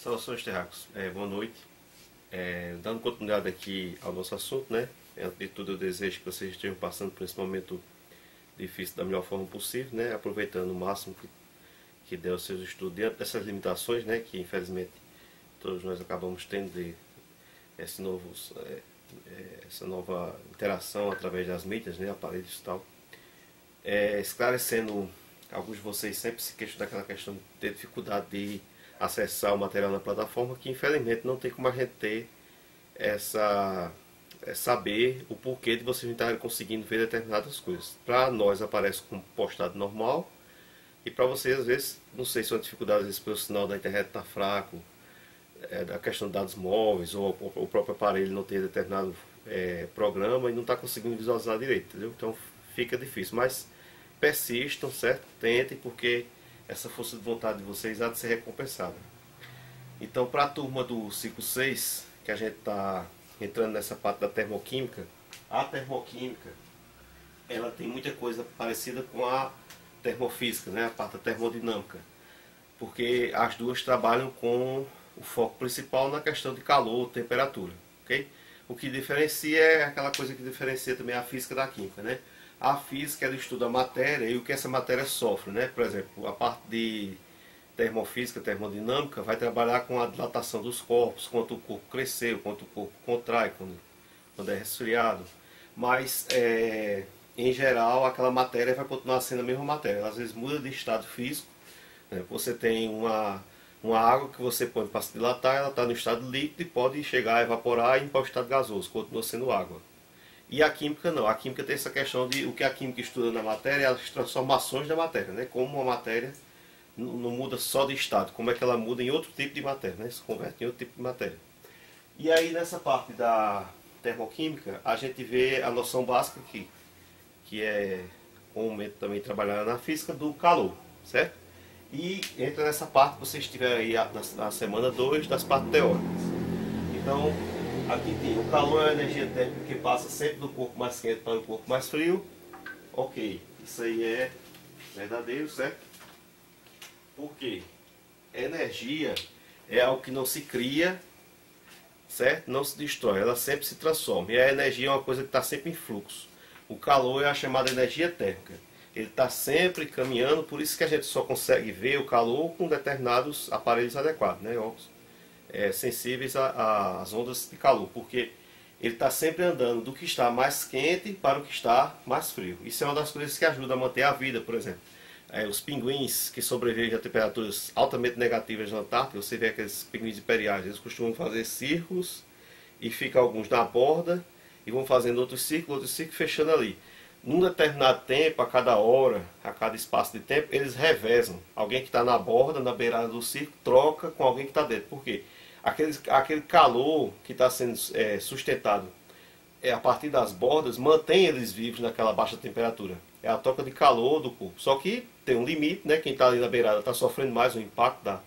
Saudações, terráqueos. Boa noite. Dando continuidade aqui ao nosso assunto, né? Antes de tudo, eu desejo que vocês estejam passando por esse momento difícil da melhor forma possível, né? Aproveitando o máximo que der os seus estudos diante dessas limitações, né? Que infelizmente todos nós acabamos tendo de esse novo, essa nova interação através das mídias, né? Aparelhos e tal. Esclarecendo, alguns de vocês sempre se queixam daquela questão de ter dificuldade de acessar o material na plataforma, que infelizmente não tem como a gente ter saber o porquê de vocês não estarem conseguindo ver determinadas coisas. Para nós aparece como postado normal, e para vocês às vezes, não sei se é uma dificuldade, às vezes pelo sinal da internet está fraco, da questão de dados móveis, ou o próprio aparelho não ter determinado programa e não está conseguindo visualizar direito, entendeu? Então fica difícil, mas persistam, certo? Tentem, porque essa força de vontade de vocês há de ser recompensada. Então, para a turma do ciclo 6, que a gente está entrando nessa parte da termoquímica, a termoquímica ela tem muita coisa parecida com a termofísica, né? A parte da termodinâmica, porque as duas trabalham com o foco principal na questão de calor, temperatura, ok? O que diferencia é aquela coisa que diferencia também a física da química, né? A física ela estuda a matéria e o que essa matéria sofre, né? Por exemplo, a parte de termofísica, termodinâmica, vai trabalhar com a dilatação dos corpos, quanto o corpo cresceu, quanto o corpo contrai quando é resfriado. Mas, em geral, aquela matéria vai continuar sendo a mesma matéria. Ela, às vezes muda de estado físico, né? Você tem uma água que você põe para se dilatar, ela está no estado líquido e pode chegar a evaporar e ir para o estado gasoso, continua sendo água. E a química não, a química tem essa questão de o que a química estuda na matéria, as transformações da matéria, né? Como uma matéria não muda só de estado, como é que ela muda em outro tipo de matéria, né? Se converte em outro tipo de matéria. E aí nessa parte da termoquímica, a gente vê a noção básica aqui, que é comumente também trabalhada na física do calor, certo? E entra nessa parte que vocês tiveram aí na semana 2 das partes teóricas. Então, aqui tem o calor é a energia térmica que passa sempre do corpo mais quente para o corpo mais frio. Ok, isso aí é verdadeiro, certo? Por quê? Energia é algo que não se cria, certo? Não se destrói, ela sempre se transforma. E a energia é uma coisa que está sempre em fluxo. O calor é a chamada energia térmica. Ele está sempre caminhando, por isso que a gente só consegue ver o calor com determinados aparelhos adequados, né? Sensíveis às ondas de calor, porque ele está sempre andando do que está mais quente para o que está mais frio. Isso é uma das coisas que ajuda a manter a vida, por exemplo. Os pinguins que sobrevivem a temperaturas altamente negativas na Antártica, você vê aqueles pinguins imperiais, eles costumam fazer círculos e ficam alguns na borda e vão fazendo outros círculos, fechando ali. Num determinado tempo, a cada hora, a cada espaço de tempo, eles revezam. Alguém que está na borda, na beirada do círculo, troca com alguém que está dentro. Por quê? Aquele calor que está sendo sustentado a partir das bordas, mantém eles vivos naquela baixa temperatura. É a troca de calor do corpo. Só que tem um limite, né? Quem está ali na beirada está sofrendo mais o impacto da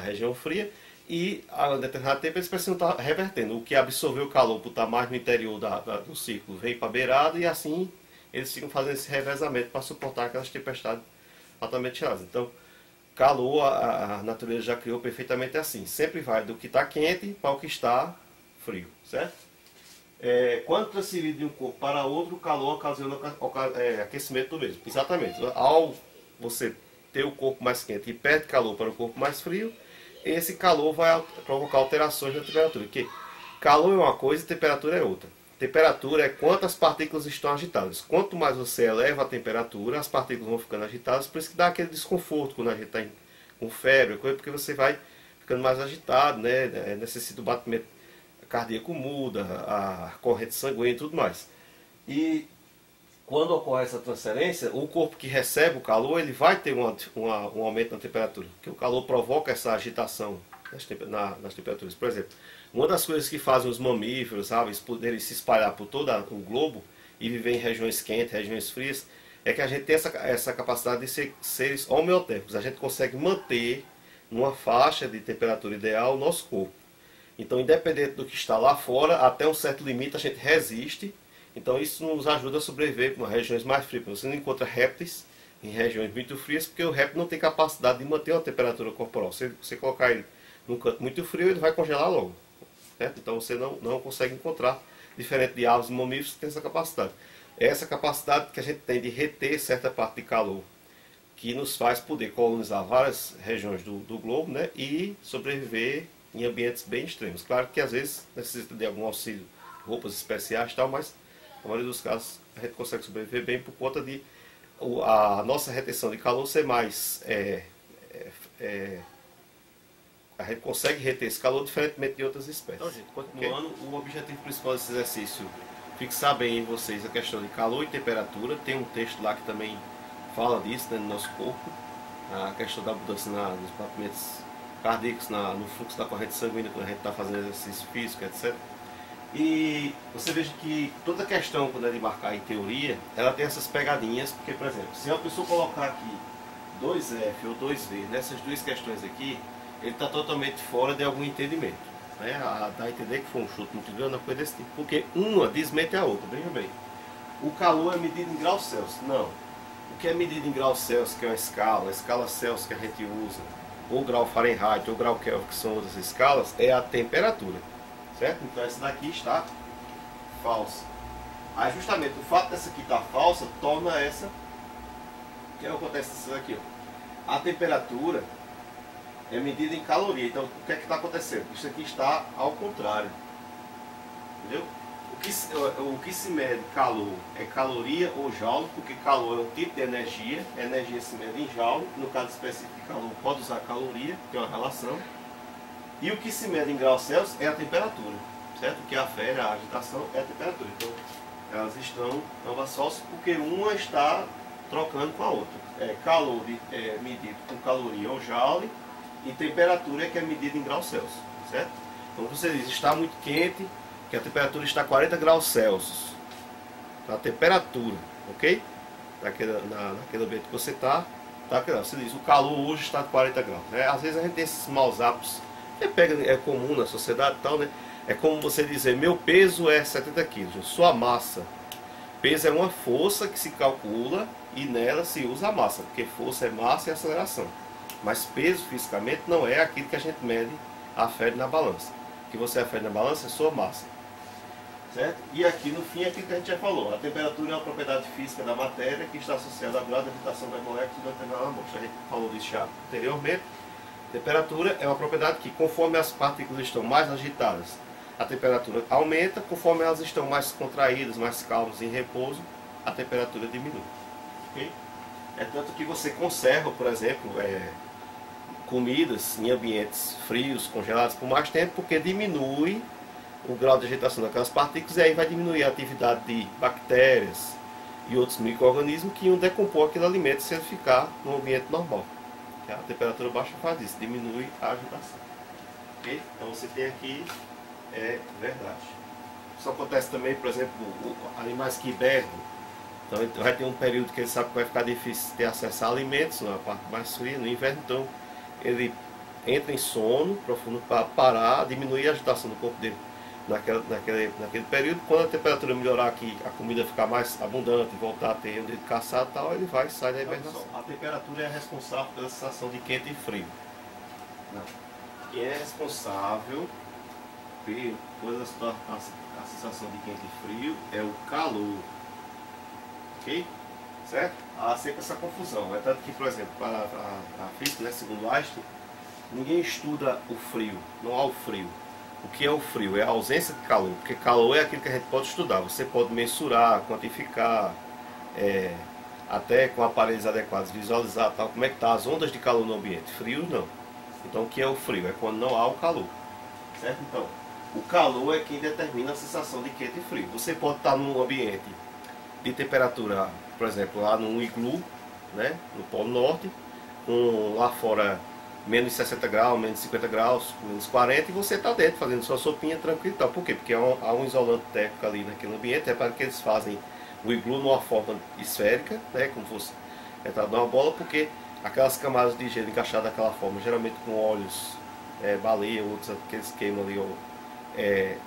região fria. E a determinado tempo eles precisam estar revertendo. O que absorveu o calor por estar mais no interior do círculo vem para a beirada e assim eles ficam fazendo esse revezamento para suportar aquelas tempestades altamente geladas. Então, calor, a natureza já criou perfeitamente assim. Sempre vai do que está quente para o que está frio, certo? Quando transferido de um corpo para outro, o calor ocasiona aquecimento do mesmo. Exatamente. Ao você ter o corpo mais quente e perde calor para o corpo mais frio, esse calor vai provocar alterações na temperatura. Porque calor é uma coisa e temperatura é outra. Temperatura é quantas partículas estão agitadas. Quanto mais você eleva a temperatura, as partículas vão ficando agitadas, por isso que dá aquele desconforto quando a gente está com febre, porque você vai ficando mais agitado, né? Necessita o batimento cardíaco muda, a corrente sanguínea e tudo mais. E quando ocorre essa transferência, o corpo que recebe o calor, ele vai ter um aumento na temperatura, porque o calor provoca essa agitação nas temperaturas. Por exemplo, uma das coisas que fazem os mamíferos, aves, poderem se espalhar por todo o globo e viver em regiões quentes, regiões frias, é que a gente tem essa capacidade de ser seres homeotérmicos. A gente consegue manter numa faixa de temperatura ideal o nosso corpo. Então, independente do que está lá fora, até um certo limite a gente resiste. Então, isso nos ajuda a sobreviver em regiões mais frias. Você não encontra répteis em regiões muito frias, porque o réptil não tem capacidade de manter uma temperatura corporal. Se você colocar ele num canto muito frio, ele vai congelar logo. Certo? Então você não consegue encontrar, diferente de aves e mamíferos que tem essa capacidade. É essa capacidade que a gente tem de reter certa parte de calor, que nos faz poder colonizar várias regiões do globo, né, e sobreviver em ambientes bem extremos. Claro que às vezes necessita de algum auxílio, roupas especiais e tal, mas na maioria dos casos a gente consegue sobreviver bem por conta de a nossa retenção de calor ser mais... a gente consegue reter esse calor diferentemente de outras espécies. Então, gente, continuando, o objetivo principal desse exercício, fixar bem em vocês a questão de calor e temperatura. Tem um texto lá que também fala disso, né, no nosso corpo, a questão da mudança nos batimentos cardíacos, no fluxo da corrente sanguínea quando a gente está fazendo exercício físico, etc. E você veja que toda a questão, quando é de marcar em teoria, ela tem essas pegadinhas, porque, por exemplo, se a pessoa colocar aqui 2F ou 2V nessas duas questões aqui, ele está totalmente fora de algum entendimento. Né? Dá a entender que foi um chute muito grande, uma coisa desse tipo. Porque uma desmente a outra, veja bem. O calor é medido em graus Celsius. Não. O que é medido em graus Celsius, que é a escala Celsius que a gente usa, ou grau Fahrenheit, ou grau Kelvin, que são outras escalas, é a temperatura. Certo? Então essa daqui está falsa. Aí justamente o fato dessa aqui estar falsa torna essa... O que acontece nessa daqui? Ó? A temperatura é medida em caloria. Então o que é que está acontecendo? Isso aqui está ao contrário. Entendeu? O que se mede calor é caloria ou joule, porque calor é um tipo de energia. A energia se mede em joule. No caso específico de calor, pode usar caloria, que é uma relação. E o que se mede em graus Celsius é a temperatura, certo? O que afere a agitação é a temperatura. Então, elas estão ambas falsas porque uma está trocando com a outra. Calor é medido com caloria ou joule e temperatura é que é medida em graus Celsius, certo? Então, você diz, está muito quente, que a temperatura está a 40 graus Celsius. A temperatura, ok? Naquele ambiente que você está, você diz, o calor hoje está a 40 graus. Né? Às vezes a gente tem esses maus hábitos, é comum na sociedade e tal, né? É como você dizer, meu peso é 70 quilos, sua massa. Peso é uma força que se calcula e nela se usa a massa, porque força é massa e aceleração. Mas peso fisicamente não é aquilo que a gente mede, afere na balança. O que você afere na balança é sua massa. Certo? E aqui no fim é aquilo que a gente já falou. A temperatura é uma propriedade física da matéria que está associada ao grau de agitação das moléculas da determinada amostra. A gente falou disso já anteriormente. Temperatura é uma propriedade que, conforme as partículas estão mais agitadas, a temperatura aumenta, conforme elas estão mais contraídas, mais calmas, em repouso, a temperatura diminui. Okay? É tanto que você conserva, por exemplo, comidas em ambientes frios, congelados por mais tempo, porque diminui o grau de agitação daquelas partículas e aí vai diminuir a atividade de bactérias e outros micro-organismos que iam decompor aquele alimento se ele ficar no ambiente normal. A temperatura baixa faz isso, diminui a agitação. Okay? Então você tem aqui, verdade. Isso acontece também, por exemplo, animais que hibernam. Então vai ter um período que ele sabe que vai ficar difícil ter acesso a alimentos, na parte mais fria, no inverno. Então ele entra em sono profundo para parar, diminuir a agitação do corpo dele naquele período. Quando a temperatura melhorar aqui, a comida ficar mais abundante, voltar a ter onde ele caçar e tal, ele vai sair da hibernação. A temperatura é responsável pela sensação de quente e frio. Não. Quem é responsável pela a sensação de quente e frio é o calor. Ok? Certo? Há sempre essa confusão. É tanto que, por exemplo, para a física, né, segundo Einstein, ninguém estuda o frio, não há o frio. O que é o frio? É a ausência de calor, porque calor é aquilo que a gente pode estudar. Você pode mensurar, quantificar, até com aparelhos adequados, visualizar tal, como é que está as ondas de calor no ambiente. Frio não. Então o que é o frio? É quando não há o calor. Certo? Então, o calor é quem determina a sensação de quente e frio. Você pode estar num ambiente de temperatura, por exemplo, lá num iglu, né, no Polo Norte, com lá fora menos 60 graus, menos 50 graus, menos 40, e você está dentro fazendo sua sopinha tranquilo e tal. Por quê? Porque há um isolante térmico ali naquele ambiente. É para que eles fazem o iglu numa forma esférica, né, como fosse entrado numa bola, porque aquelas camadas de gelo encaixadas daquela forma, geralmente com óleos, baleia, outros que eles queimam ali,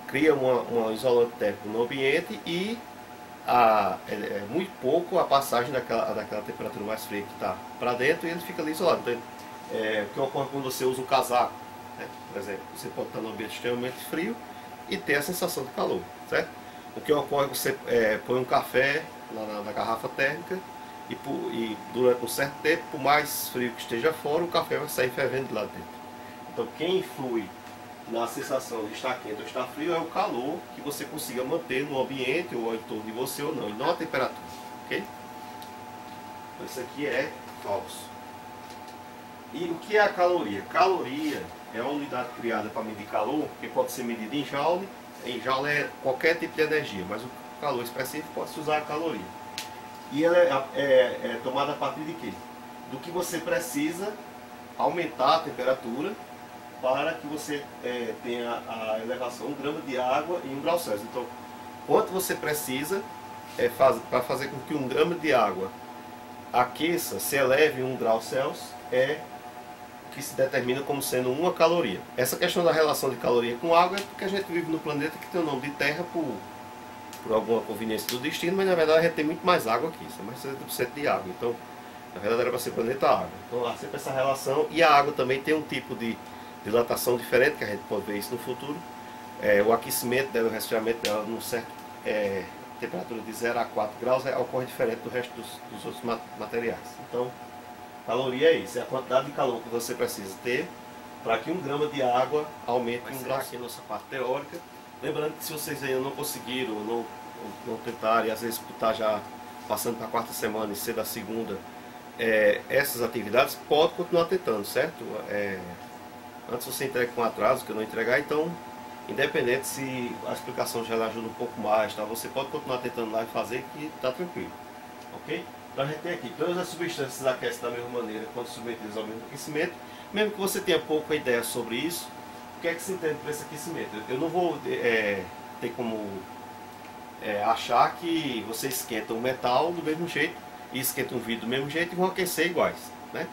cria um isolante térmico no ambiente e muito pouco a passagem daquela temperatura mais fria que está para dentro e ele fica ali isolado. Então, o que ocorre quando você usa um casaco, né? Por exemplo, você pode estar num ambiente extremamente frio e ter a sensação de calor, certo? O que ocorre é que você põe um café na garrafa térmica e durante um certo tempo, por mais frio que esteja fora, o café vai sair fervendo de lá dentro. Então quem influi na sensação de estar quente ou estar frio é o calor que você consiga manter no ambiente ou em torno de você ou não, e não a temperatura, ok? Então isso aqui é falso. E o que é a caloria? Caloria é uma unidade criada para medir calor, que pode ser medida em joule. Em joule é qualquer tipo de energia, mas o calor específico pode-se usar a caloria. E ela é tomada a partir de quê? Do que você precisa aumentar a temperatura para que você tenha a elevação 1 grama de água em 1 grau Celsius. Então, quanto você precisa para fazer com que 1 grama de água aqueça, se eleve em 1 grau Celsius, é que se determina como sendo 1 caloria. Essa questão da relação de caloria com água é porque a gente vive no planeta que tem o nome de Terra por alguma conveniência do destino, mas na verdade a gente tem muito mais água aqui, isso é mais 60% de água. Então, na verdade era para ser planeta água. Então há sempre essa relação, e a água também tem um tipo de dilatação diferente, que a gente pode ver isso no futuro. O aquecimento dela, o resfriamento dela, numa certa temperatura de 0 a 4 graus, ocorre diferente do resto dos outros materiais. Então, caloria é isso, é a quantidade de calor que você precisa ter para que 1 grama de água aumente em 1 grau. Aqui a nossa parte teórica. Lembrando que se vocês ainda não conseguiram, não tentarem, às vezes está já passando para a 4ª semana e ser da 2ª, essas atividades, pode continuar tentando, certo? Antes você entrega com atraso, que eu não entregar, então, independente se a explicação já ajuda um pouco mais, tá? Você pode continuar tentando lá e fazer que está tranquilo, ok? Então a gente tem aqui, todas as substâncias aquecem da mesma maneira quando submetidas ao mesmo aquecimento. Mesmo que você tenha pouca ideia sobre isso, o que é que se entende por esse aquecimento? Eu não vou ter como achar que você esquenta um metal do mesmo jeito e esquenta um vidro do mesmo jeito e vão aquecer iguais, né?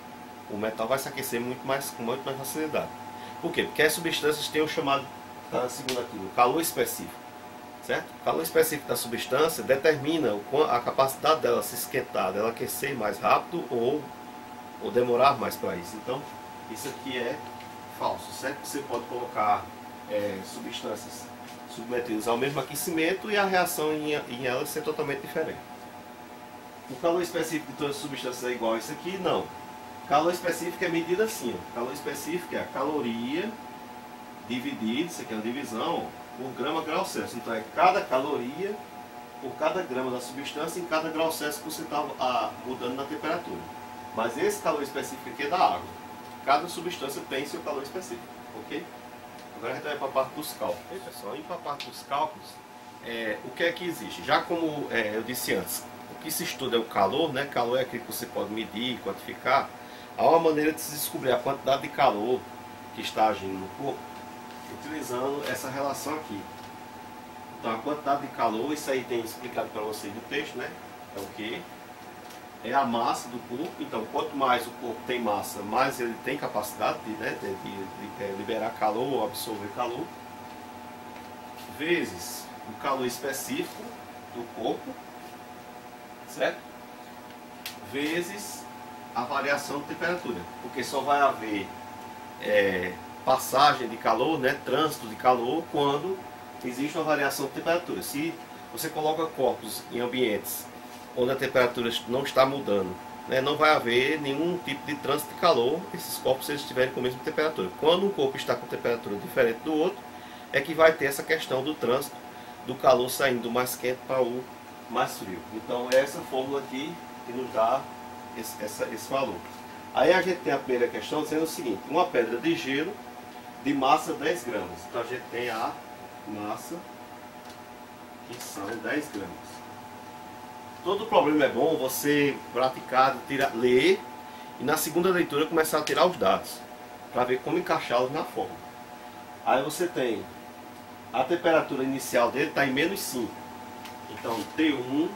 O metal vai se aquecer com muito mais facilidade. Por quê? Porque as substâncias têm o chamado, está na segunda aqui, o calor específico, certo? O calor específico da substância determina a capacidade dela se esquentar, dela aquecer mais rápido ou demorar mais para isso. Então, isso aqui é falso, certo? Você pode colocar substâncias submetidas ao mesmo aquecimento e a reação em elas ser totalmente diferente. O calor específico de todas as substâncias é igual a isso aqui? Não. Calor específico é medido assim, ó. Calor específico é a caloria dividido, isso aqui é uma divisão, por grama grau Celsius. Então é cada caloria por cada grama da substância em cada grau Celsius que você está mudando na temperatura. Mas esse calor específico aqui é da água. Cada substância tem seu calor específico, ok? Agora a gente vai para a parte dos cálculos. E, pessoal, indo para a parte dos cálculos, o que é que existe? Já como eu disse antes, o que se estuda é o calor, né? Calor é aquilo que você pode medir, quantificar. Há uma maneira de se descobrir a quantidade de calor que está agindo no corpo, utilizando essa relação aqui. Então a quantidade de calor, isso aí tem explicado para vocês no texto, né? É o que? É a massa do corpo. Então quanto mais o corpo tem massa, mais ele tem capacidade de liberar calor ou absorver calor, vezes o calor específico do corpo, certo? Vezes a variação de temperatura, porque só vai haver passagem de calor, né, trânsito de calor, quando existe uma variação de temperatura. Se você coloca corpos em ambientes onde a temperatura não está mudando, né, não vai haver nenhum tipo de trânsito de calor, esses corpos, se eles estiverem com a mesma temperatura. Quando um corpo está com temperatura diferente do outro, é que vai ter essa questão do trânsito, do calor saindo do mais quente para o mais frio. Então é essa fórmula aqui que nos dá esse valor. Aí a gente tem a primeira questão dizendo o seguinte: uma pedra de gelo de massa 10 gramas. Então a gente tem a massa, que são 10 gramas. Todo problema é bom você praticar, ler e na segunda leitura começar a tirar os dados para ver como encaixá-los na fórmula. Aí você tem a temperatura inicial dele está em menos 5. Então T1,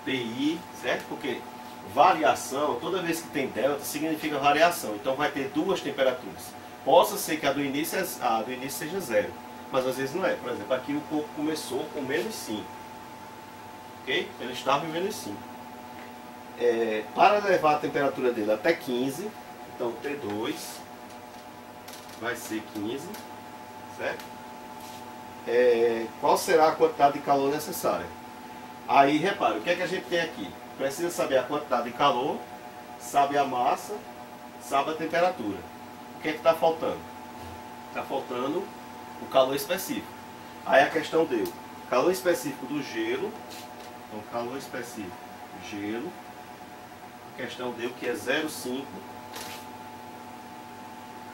TI, certo? Porque variação, toda vez que tem delta, significa variação. Então vai ter duas temperaturas. Possa ser que a do início seja 0, mas às vezes não é. Por exemplo, aqui o corpo começou com menos 5. Ok? Ele estava em menos 5. Para levar a temperatura dele até 15, então T2, vai ser 15, certo? Qual será a quantidade de calor necessária? Aí, repare, o que é que a gente tem aqui? Precisa saber a quantidade de calor, sabe a massa, sabe a temperatura. O que é que está faltando? Está faltando o calor específico. Aí a questão deu calor específico do gelo, então calor específico do gelo, a questão deu que é 0,5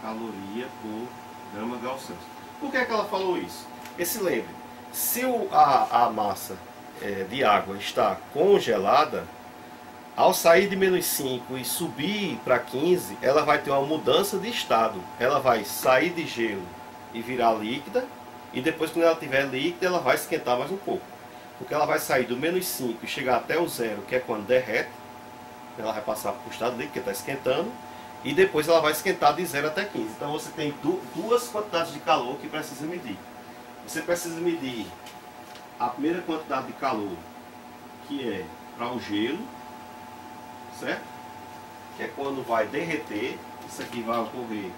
caloria por grama Gauss Celsius. Por que é que ela falou isso? Porque se lembre, se a massa de água está congelada, ao sair de -5 e subir para 15, ela vai ter uma mudança de estado. Ela vai sair de gelo e virar líquida, e depois, quando ela estiver líquida, ela vai esquentar mais um pouco. Porque ela vai sair do -5 e chegar até o 0, que é quando derrete. Ela vai passar para o estado líquido, que está esquentando, e depois ela vai esquentar de 0 até 15. Então você tem duas quantidades de calor que precisa medir. Você precisa medir a primeira quantidade de calor, que é para o gelo, certo? Que é quando vai derreter. Isso aqui vai ocorrer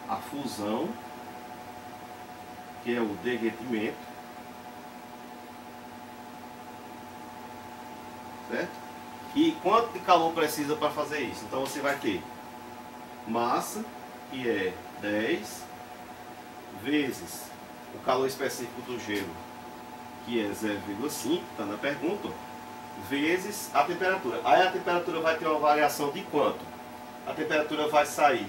a fusão, que é o derretimento, certo? E quanto de calor precisa para fazer isso? Então você vai ter massa, que é 10, vezes o calor específico do gelo, que é 0,5, está na pergunta, vezes a temperatura. Aí a temperatura vai ter uma variação de quanto? A temperatura vai sair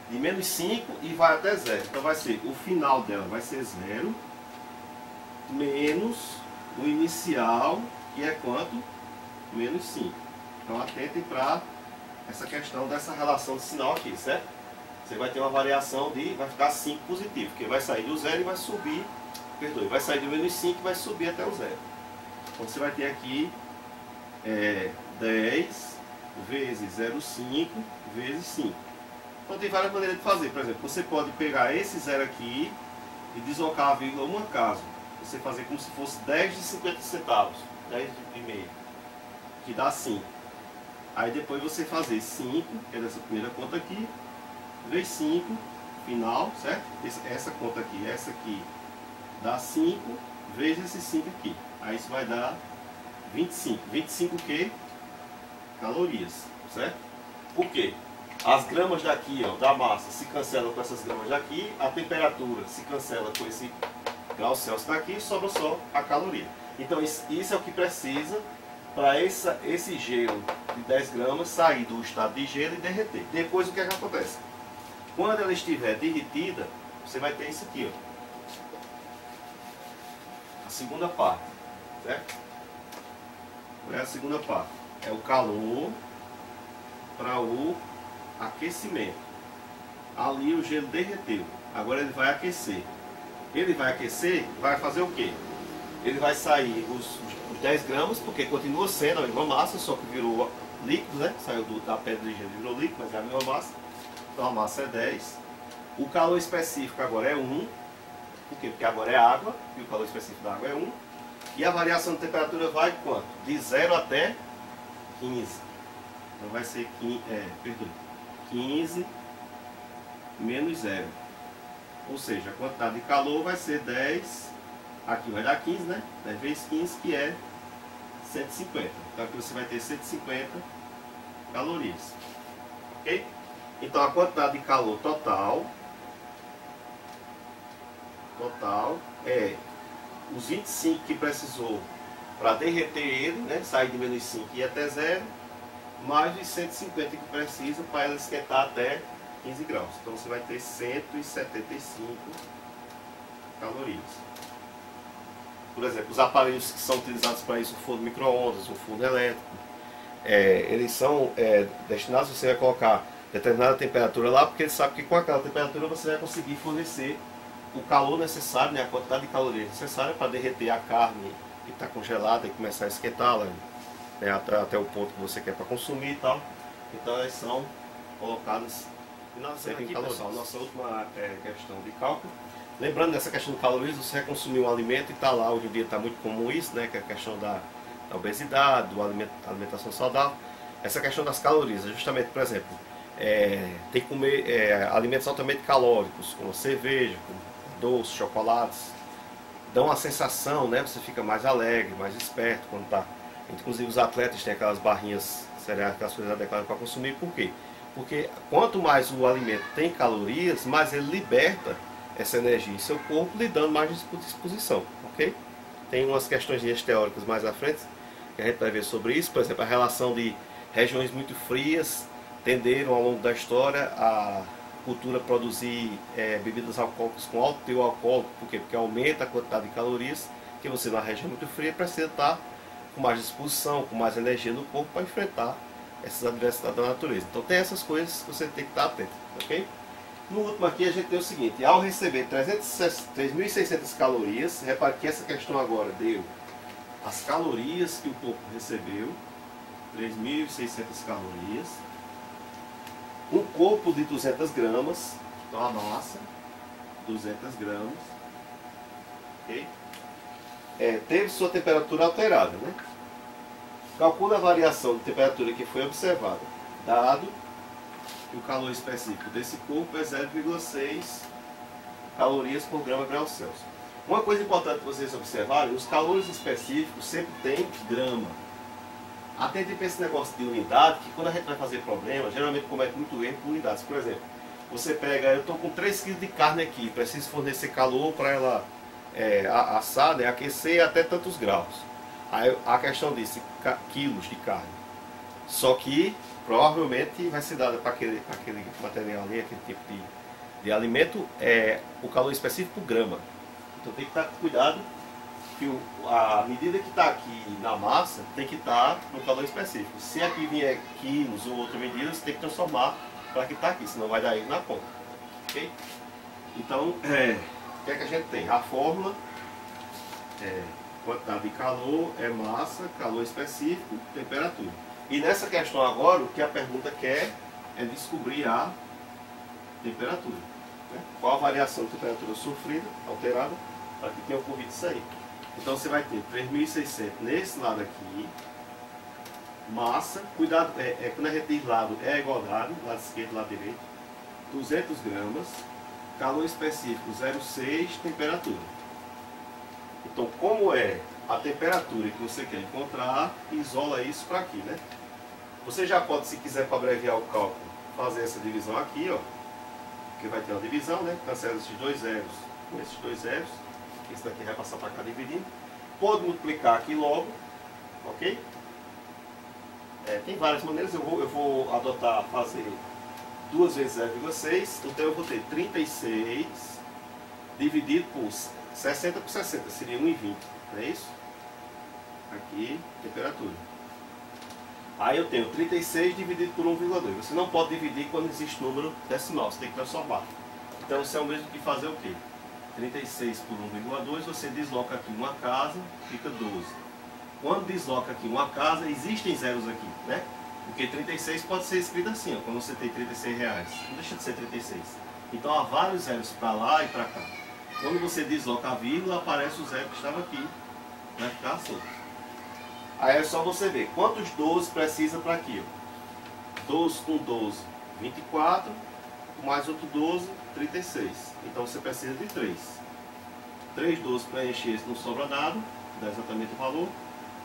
de -5 e vai até 0. Então vai ser, o final dela vai ser 0, menos o inicial, que é quanto? -5. Então atentem para essa questão dessa relação de sinal aqui, certo? Você vai ter uma variação de, vai ficar 5 positivo, porque vai sair do 0 e vai subir, perdoe, vai sair do -5 e vai subir até o 0. Então você vai ter aqui 10 vezes 0,5 vezes 5. Então tem várias maneiras de fazer. Por exemplo, você pode pegar esse 0 aqui e deslocar a vírgula uma casa. Você fazer como se fosse 10 de 50 centavos, 10 de meio, que dá 5. Aí depois você fazer 5, que é dessa primeira conta aqui, vezes 5, final, certo? Essa conta aqui, essa aqui dá 5, vezes esse 5 aqui. Aí isso vai dar 25. 25 o quê? Calorias, certo? Por quê? As gramas daqui, ó, da massa, se cancelam com essas gramas daqui, a temperatura se cancela com esse grau Celsius daqui e sobra só a caloria. Então isso é o que precisa para esse gelo de 10 gramas sair do estado de gelo e derreter. Depois o que é que acontece? Quando ela estiver derretida, você vai ter isso aqui, ó. A segunda parte, certo? Qual é a segunda parte? É o calor para o aquecimento. Ali o gelo derreteu. Agora ele vai aquecer. Ele vai aquecer, vai fazer o quê? Ele vai sair os 10 gramas, porque continua sendo a mesma massa, só que virou líquido, né? Saiu da pedra de gelo e virou líquido, mas é a mesma massa. Então a massa é 10. O calor específico agora é 1. Por quê? Porque agora é água, e o calor específico da água é 1. E a variação de temperatura vai quanto? De 0 até 15. Então vai ser 15 menos 0. Ou seja, a quantidade de calor vai ser 10. Aqui vai dar 15, né? 10 vezes 15, que é 150. Então aqui você vai ter 150 calorias. Ok? Então a quantidade de calor total é os 25 que precisou para derreter ele, né? Sair de -5 e ir até 0, mais os 150 que precisa para ela esquentar até 15 graus. Então você vai ter 175 calorias. Por exemplo, os aparelhos que são utilizados para isso, o forno micro-ondas, o forno elétrico, eles são destinados, você vai colocar determinada temperatura lá, porque ele sabe que com aquela temperatura você vai conseguir fornecer o calor necessário, né, a quantidade de calorias necessária para derreter a carne que está congelada e começar a esquentá-la, né, até o ponto que você quer para consumir e tal. Então elas são colocadas sempre em calorias. Pessoal, nossa última questão de cálculo. Lembrando dessa questão de calorias, você vai consumir um alimento e está lá, hoje em dia está muito comum isso, né, que é a questão da obesidade, da alimentação saudável. Essa questão das calorias, justamente, por exemplo, tem que comer alimentos altamente calóricos, como cerveja, como doces, chocolates. Dão uma sensação, né? Você fica mais alegre, mais esperto quando está. Inclusive os atletas têm aquelas barrinhas cereais, aquelas coisas adequadas para consumir. Por quê? Porque quanto mais o alimento tem calorias, mais ele liberta essa energia em seu corpo, lhe dando mais disposição, ok? Tem umas questões teóricas mais à frente que a gente vai ver sobre isso. Por exemplo, a relação de regiões muito frias tenderam ao longo da história a cultura produzir bebidas alcoólicas com alto teor alcoólico. Por quê? Porque aumenta a quantidade de calorias que você na região muito fria precisa estar com mais disposição, com mais energia no corpo para enfrentar essas adversidades da natureza. Então tem essas coisas que você tem que estar atento, ok? No último aqui a gente tem o seguinte: ao receber 3.600 calorias, repare que essa questão agora deu as calorias que o corpo recebeu, 3.600 calorias, um corpo de 200 gramas, então a massa, 200 gramas, ok? Teve sua temperatura alterada, né? Calcula a variação de temperatura que foi observada, dado que o calor específico desse corpo é 0,6 calorias por grama grau Celsius. Uma coisa importante vocês observarem: os calores específicos sempre tem grama. Atentem para esse negócio de unidade, que quando a gente vai fazer problema, geralmente comete muito erro por unidades. Por exemplo, você pega, eu estou com 3 kg de carne aqui, preciso fornecer calor para ela assar, né, aquecer até tantos graus. Aí a questão disso, quilos de carne. Só que provavelmente vai ser dada para aquele material ali, aquele tipo de alimento, o calor específico por grama. Então tem que estar com cuidado que a medida que está aqui na massa tem que estar no calor específico. Se aqui vier quilos ou outra medida, você tem que transformar para que está aqui, senão vai dar erro na conta. Ok? Então, o que é que a gente tem? A fórmula quantidade de calor é massa, calor específico, temperatura. E nessa questão agora, o que a pergunta quer é descobrir a temperatura, né? Qual a variação de temperatura sofrida, alterada, para que tenha ocorrido isso aí. Então você vai ter 3.600 nesse lado aqui, massa, cuidado, quando a gente diz lado, é a igualdade, lado esquerdo, lado direito, 200 gramas, calor específico 0,6, temperatura. Então, como é a temperatura que você quer encontrar, isola isso para aqui, né? Você já pode, se quiser, para abreviar o cálculo, fazer essa divisão aqui, ó, que vai ter uma divisão, né? Cancela esses dois zeros com esses dois zeros. Esse daqui vai passar para cá dividindo. Pode multiplicar aqui logo, ok? Tem várias maneiras. Eu vou adotar fazer 2 vezes 0,6. Então eu vou ter 36 dividido por 60 por 60, seria 1,20, não é isso? Aqui, temperatura. Aí eu tenho 36 dividido por 1,2. Você não pode dividir quando existe número decimal, você tem que transformar. Então você é o mesmo que fazer o quê? 36 por 1,2, você desloca aqui uma casa, fica 12. Quando desloca aqui uma casa, existem zeros aqui, né? Porque 36 pode ser escrito assim, ó, quando você tem 36 reais. Não deixa de ser 36. Então há vários zeros para lá e para cá. Quando você desloca a vírgula, aparece o zero que estava aqui. Vai ficar assim. Aí é só você ver quantos 12 precisa para aqui, ó. 12 com 12, 24. Mais outro 12, 36. Então você precisa de 3. 3 12 para encher, se não sobra nada, dá exatamente o valor.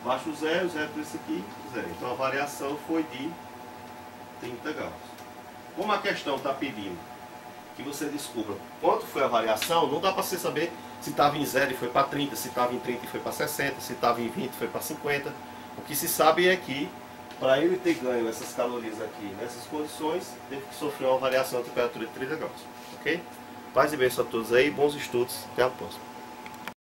Baixa o zero, zero por isso aqui, zero. Então a variação foi de 30 graus. Como a questão está pedindo que você descubra quanto foi a variação, não dá para você saber se estava em 0 e foi para 30, se estava em 30 e foi para 60, se estava em 20 e foi para 50. O que se sabe é que, para ele ter ganho essas calorias aqui nessas condições, teve que sofrer uma variação de temperatura de 30 graus. Ok? Paz e bênção a todos aí, bons estudos, até a próxima.